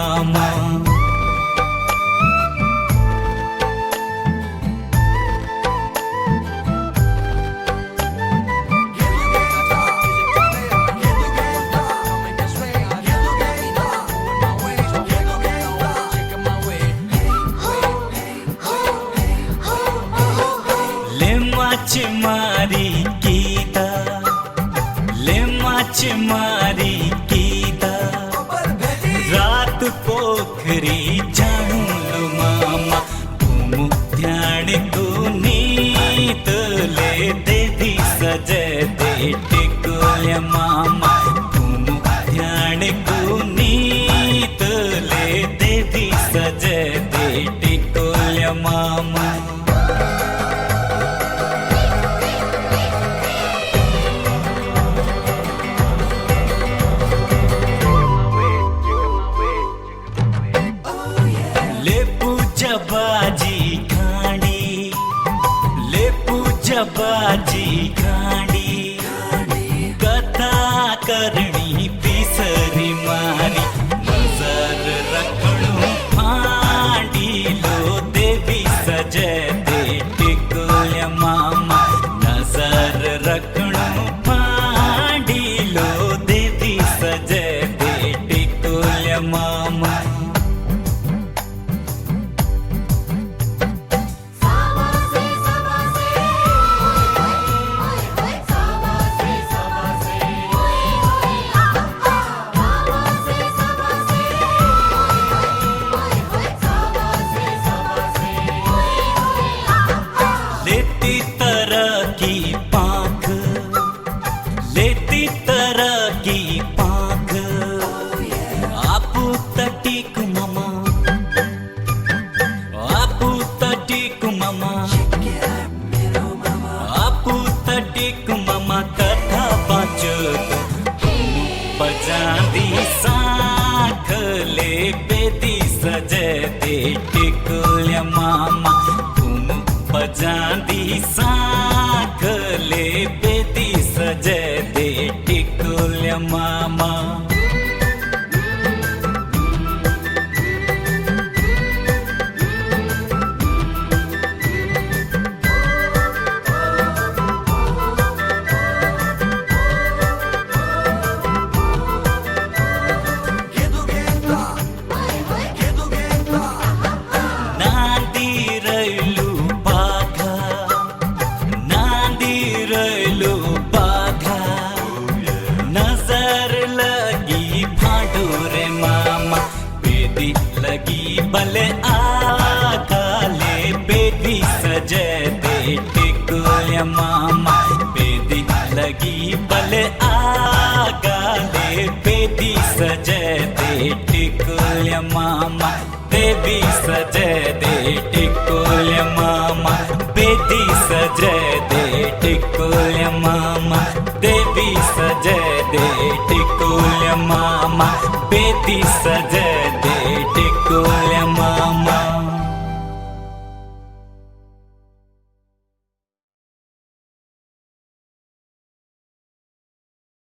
मामा। मारी गीता ले मारी गीता रात पोखरी जानू लो मामा तुम ध्यान को नीत ले देवी सजे दे टिकोले मामा तुम ध्यान को नीत ले देवी सजे दे टिकोले मामा। बाजी खांडी कथा करणी पिसरी मारी नजर रखणू फांडी लो देवी सजे दे टिकोले मामा नजर रखणू फांडी लो देवी सजे दे टिकोले मामा। लेती तरह की पाख आपू तटीक मामा आपू तटीक मामा आपू तटीक मामा कथा बाचत बजादी साख ले बेदी सजे दे टिकोले मामा तुम बजादी साख ले बेदी सजे दे टिकोले मामा। लगी भले आकाले बेदी सजे दे टिकोले मामा बेदी लगी भले आकाले बेदी सजे दे टिकोले मामा देवी सजे दे टिकोले मामा बेदी सजे दे टिकोले मामा देवी सजे दे टिकोले मामा बेदी सजे दे टिकोले मामा।